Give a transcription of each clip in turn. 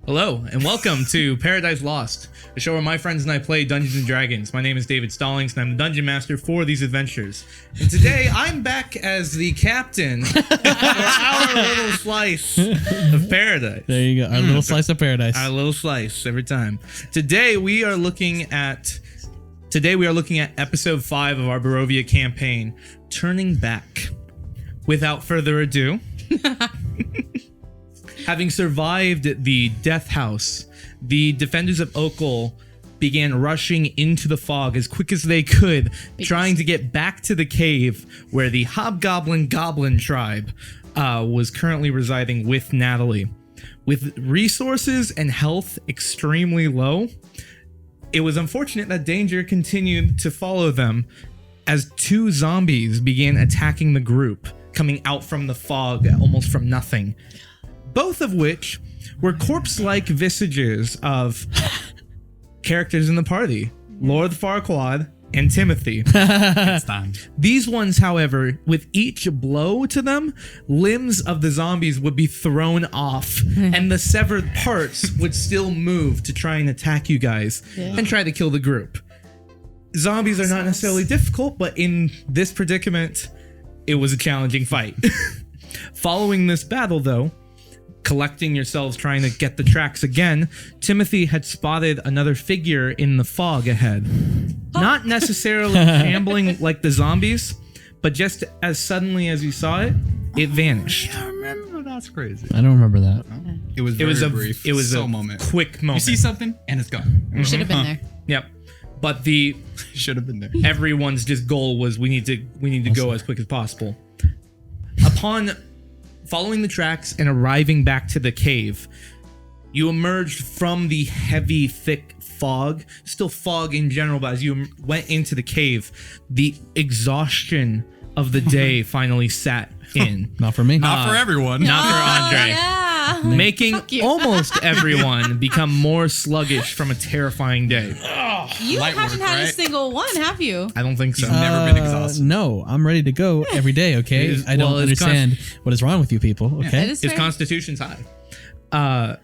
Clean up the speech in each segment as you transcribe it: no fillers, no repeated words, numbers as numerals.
Hello, and welcome to Paradise Lost, a show where my friends and I play Dungeons & Dragons. My name is David Stallings, and I'm the Dungeon Master for these adventures. And today, I'm back as the captain for our little slice of paradise. There you go, our little slice of paradise. Our little slice every time. Today, we are looking at episode 5 of our Barovia campaign, Turning Back. Without further ado... Having survived the death house, the defenders of Okhol began rushing into the fog as quick as they could, trying to get back to the cave where the Hobgoblin Goblin tribe was currently residing with Natalie. With resources and health extremely low, it was unfortunate that danger continued to follow them as 2 zombies began attacking the group, coming out from the fog almost from nothing. Both of which were corpse-like visages of characters in the party, Lord Farquaad and Timothy. It's time. These ones, however, with each blow to them, limbs of the zombies would be thrown off, and the severed parts would still move to try and attack you guys and try to kill the group. Zombies are not necessarily difficult, but in this predicament, it was a challenging fight. Following this battle, though, collecting yourselves, trying to get the tracks again, Timothy had spotted another figure in the fog ahead. Not necessarily shambling like the zombies, but just as suddenly as you saw it, it vanished. I remember. That's crazy. I don't remember that. It was brief. It was a moment. Quick moment. You see something and it's gone. We should have been there. Yep. But Should have been there. everyone's just goal was we need to go as quick as possible. Upon following the tracks and arriving back to the cave, you emerged from the heavy, thick fog, still fog in general, but as you went into the cave, the exhaustion of the day finally sat in. Not for me. Not for everyone. Not for Andre. Yeah. Making almost everyone become more sluggish from a terrifying day. You Light haven't work, had a right? single one, have you? I don't think so. You've never been exhausted. No, I'm ready to go every day, okay? It's- I don't well, it's understand what is wrong with you people, That okay? is His fair. constitution's high. I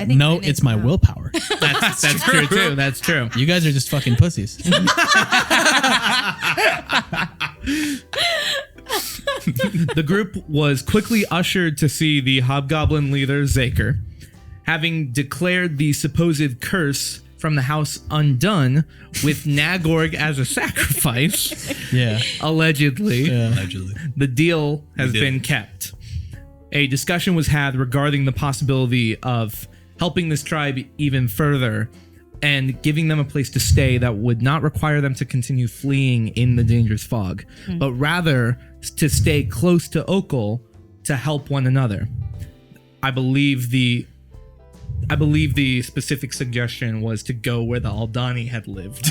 think No, mine is it's my now. willpower. That's true too. That's true. You guys are just fucking pussies. The group was quickly ushered to see the hobgoblin leader, Zaker. Having declared the supposed curse from the house undone with Nagorg as a sacrifice, Yeah. allegedly, Allegedly. the deal has We did. been kept. A discussion was had regarding the possibility of helping this tribe even further and giving them a place to stay that would not require them to continue fleeing in the dangerous fog, but rather to stay close to Okhol to help one another. I believe the specific suggestion was to go where the Aldani had lived.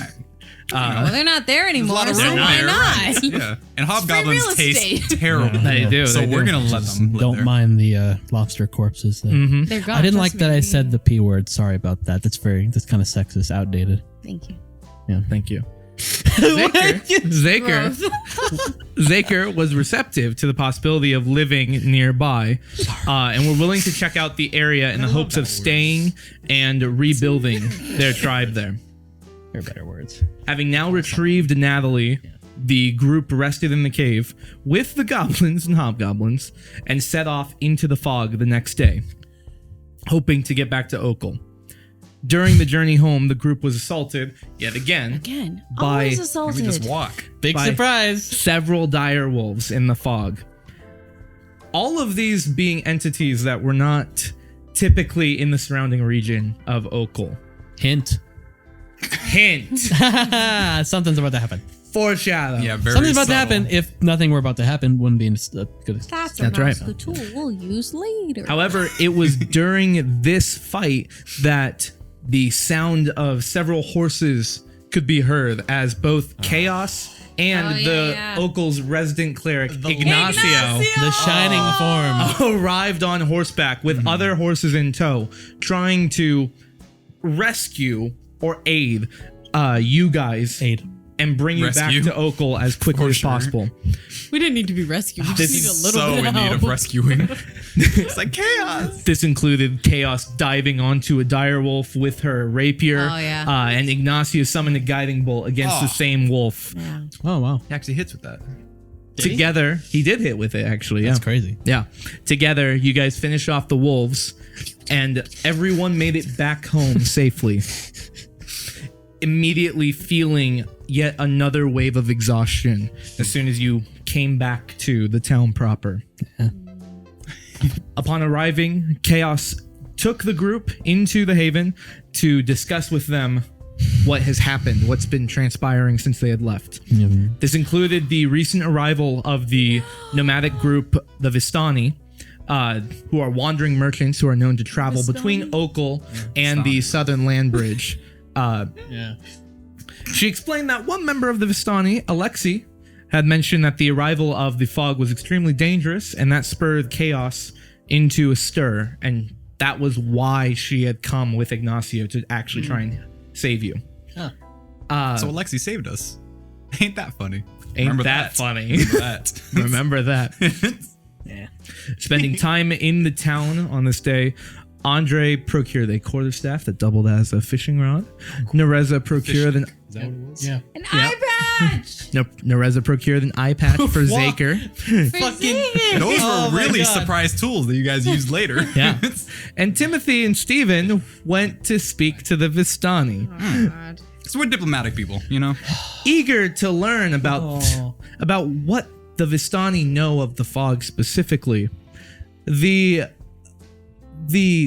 Well, they're not there There's a anymore, lot of so room why there, not? right? Yeah. And hobgoblins real taste estate. terrible. They do. So they we're do. going to let them live Don't there. mind the lobster corpses. They're gone. I didn't like trust that me. I said the P word. Sorry about that. That's kind of sexist, outdated. Thank you. Yeah. Thank you. Zaker was receptive to the possibility of living nearby, and were willing to check out the area in the hopes of staying and rebuilding their tribe there. There are better words. Having now retrieved Natalie, the group rested in the cave with the goblins and hobgoblins and set off into the fog the next day, hoping to get back to Okhol. During the journey home, the group was assaulted yet again by Always We assaulted. just walk. Big Bye. surprise. several dire wolves in the fog. All of these being entities that were not typically in the surrounding region of Okhol. Hint. Hint. Something's about to happen. Foreshadow. Yeah, very Something's about to subtle. happen. If nothing were about to happen, wouldn't be a good. That's That's right. a tool we'll use later. However, it was during this fight that the sound of several horses could be heard as both Chaos and Okhol's resident cleric, Ignacio, The shining form. arrived on horseback with other horses in tow, trying to rescue or aid you guys and bring you Rescue? back to Okhol as quickly For as sure. possible. We didn't need to be rescued. We This just need a is little So bit in of need help. of rescuing. It's like chaos. This included Chaos diving onto a direwolf with her rapier, Oh, yeah. and Ignacio summoned a guiding bolt against the same wolf. Yeah. Oh wow, He actually hits with that. Together, he did hit with it actually. that's Yeah. crazy. Yeah. Together, you guys finish off the wolves, and everyone made it back home safely. Immediately feeling yet another wave of exhaustion as soon as you came back to the town proper. Upon arriving, Chaos took the group into the Haven to discuss with them what has happened, what's been transpiring since they had left. This included the recent arrival of the nomadic group, the Vistani, who are wandering merchants who are known to travel between Okhol and the southern land bridge. Yeah. She explained that one member of the Vistani, Alexei, had mentioned that the arrival of the fog was extremely dangerous, and that spurred Chaos into a stir, and that was why she had come with Ignacio to actually try and save you. Huh. So Alexi saved us. Ain't that funny? Ain't Remember that funny? Remember that. Remember that. Yeah. Spending time in the town on this day, Andre procured a quarterstaff that doubled as a fishing rod. Nereza procured an Is that what it was? Yeah. An eye patch. Nereza procured an eye patch for What? Zaker. Fucking. Those Oh were my really God. surprise tools that you guys used later. Yeah. And Timothy and Steven went to speak to the Vistani, Oh, God. So we're diplomatic people, you know? eager to learn about Oh. what the Vistani know of the fog specifically. The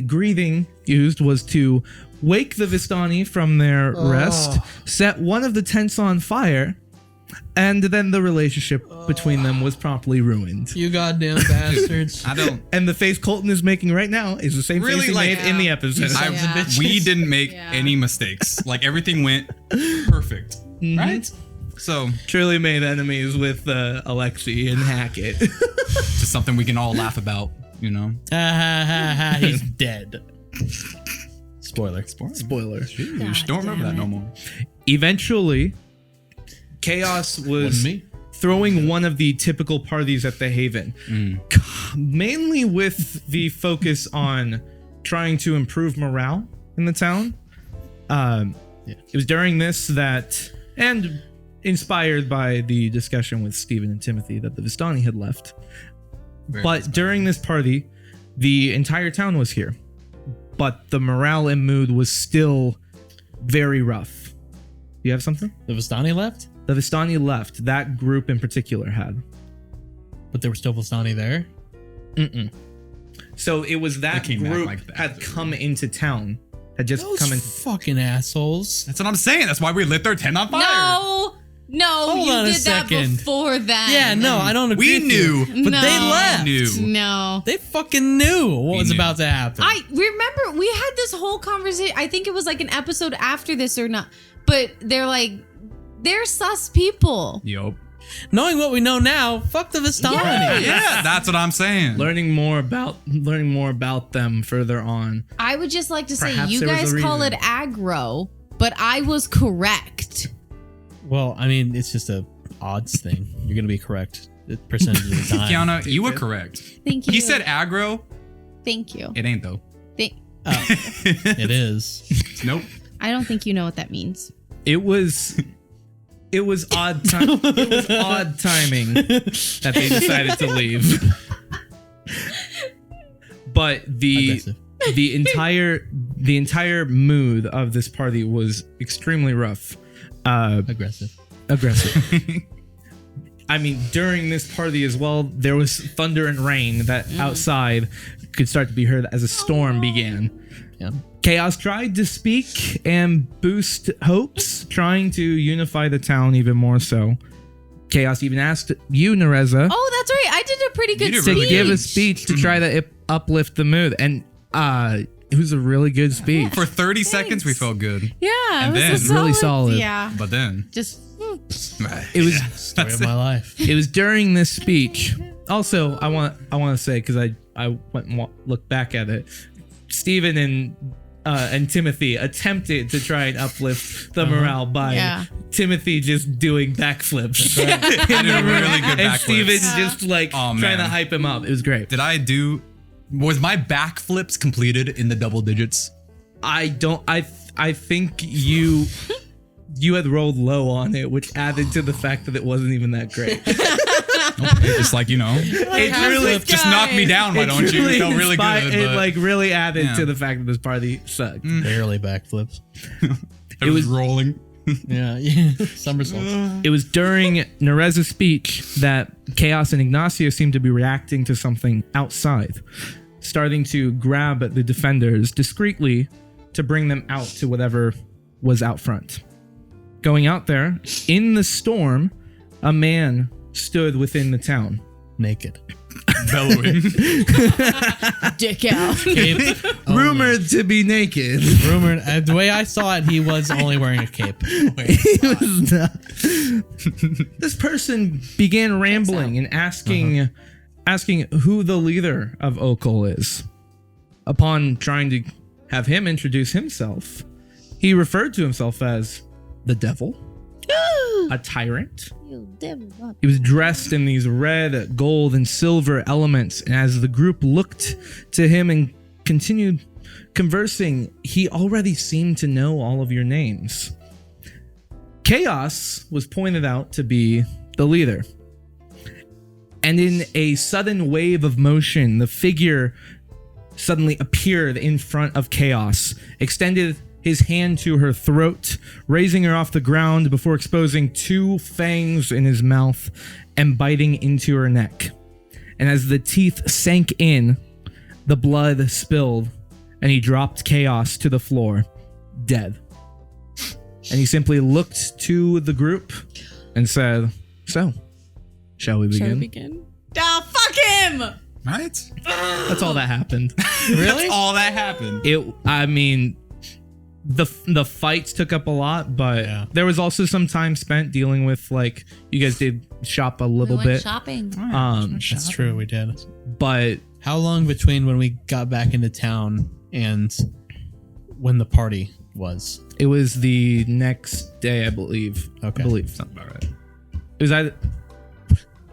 greeting used was to wake the Vistani from their rest, set one of the tents on fire, and then the relationship between them was promptly ruined. You goddamn bastards. I don't. And the face Colton is making right now is the same Really, face he like- made in the episode. Sons of Yeah. bitches. We didn't make Yeah. any mistakes. Like everything went perfect. Right? So, Truly made enemies with Alexei and Hackett. just something we can all laugh about, you know? He's dead. Spoiler. Spoiler. Sheesh, don't remember that no more. Eventually, Chaos was me. throwing one of the typical parties at the Haven, mainly with the focus on trying to improve morale in the town. It was during this that, and inspired by the discussion with Stephen and Timothy, that the Vistani had left. But during this party, the entire town was here. But the morale and mood was still very rough. You have something? The Vistani left, The Vistani left. That group in particular had. but there were still Vistani there. So it was that They came back group like that. had come into town, had just Those come in. fucking assholes. That's what I'm saying. That's why we lit their tent on fire. No, Hold you on a did that second. before that. Yeah, no, I don't agree. We with you. knew. but No. they left. Knew. No. They fucking knew what was knew. about to happen. I remember we had this whole conversation. I think it was like an episode after this or not. But they're like, they're sus people. Yup. Knowing what we know now, fuck the Vistani. Yes. Yeah, that's what I'm saying. Learning more about them further on. I would just like to say, Perhaps you there was guys a call reason. it aggro, but I was correct. Well, I mean, it's just a odds thing. You're gonna be correct the percentage of the time. Kiana, you were correct. Thank you. He said aggro. Thank you. It ain't though. It is. Nope. I don't think you know what that means. It was odd time. It was odd timing that they decided to leave. But Aggressive. the entire mood of this party was extremely rough. Aggressive. Aggressive. I mean, during this party as well, there was thunder and rain that outside could start to be heard as a storm began. Yeah. Chaos tried to speak and boost hopes, trying to unify the town even more so. Chaos even asked you, Nereza, Oh, that's right. I did a pretty good did to really give a speech to try to uplift the mood. And it was a really good speech. For 30 seconds, we felt good. Yeah, And it was then- a Really solid. Yeah, But then, just It was Story of my life. it was during this speech. Also, I want to say, because I went and looked back at it, Stephen and and Timothy attempted to try and uplift the morale by Timothy just doing backflips. I did a really good And backflips. Steven's just like trying to hype him up. It was great. Was my backflips completed in the double digits? I think you had rolled low on it, which added to the fact that it wasn't even that great. Just like, you know, It really just knock me down, why don't you? It felt really good. It but like really added to the fact that this party sucked. Barely backflips. it was rolling. Yeah. Somersaults. It was during Nereza's speech that Chaos and Ignacio seemed to be reacting to something outside, starting to grab at the defenders discreetly to bring them out to whatever was out front. Going out there, in the storm, a man stood within the town. Naked. Bellowing. Dick out. Cape. Rumored to be naked. Rumored. The way I saw it, he was only wearing a cape. He was not. This person began rambling and asking who the leader of Okhol is. Upon trying to have him introduce himself, he referred to himself as the devil, a tyrant. He was dressed in these red, gold, and silver elements, and as the group looked to him and continued conversing, he already seemed to know all of your names. Chaos was pointed out to be the leader. And in a sudden wave of motion, the figure suddenly appeared in front of Chaos, extended his hand to her throat, raising her off the ground before exposing 2 fangs in his mouth and biting into her neck. And as the teeth sank in, the blood spilled, and he dropped Chaos to the floor, dead. And he simply looked to the group and said, "So, shall we begin?" Ah, fuck him! Right? That's all that happened. That's all that happened. The fights took up a lot, but there was also some time spent dealing with, like, you guys did shop a little bit. Shopping. That's true. We did. But How long between when we got back into town and when the party was? it was the next day, I believe. Okay. I believe. Sounds about right. It was either,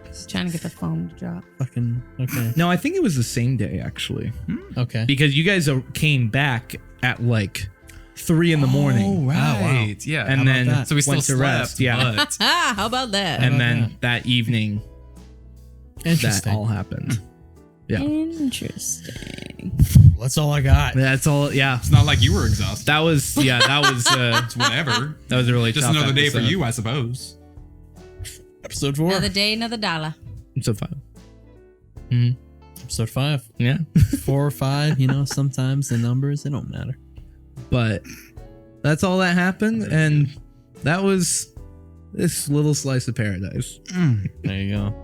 Just trying to get the phone to drop. Fucking okay. no, I think it was the same day, actually. Okay. Because you guys came back at like 3 in the morning. Oh, right. wow. Yeah. And then that? so we still went to slept, rest. Yeah. but Ah, how about that? And about then that evening, that Interesting. all happened. Yeah. Interesting. That's all I got. That's all. Yeah. it's not like you were exhausted. That was, It's whatever. that was a really Just tough another day for episode. you, I suppose. Episode 4. Another day, another dollar. Episode 5. Episode 5. Yeah. 4 or 5. You know, sometimes the numbers, they don't matter. But that's all that happened, and that was this little slice of paradise. There you go.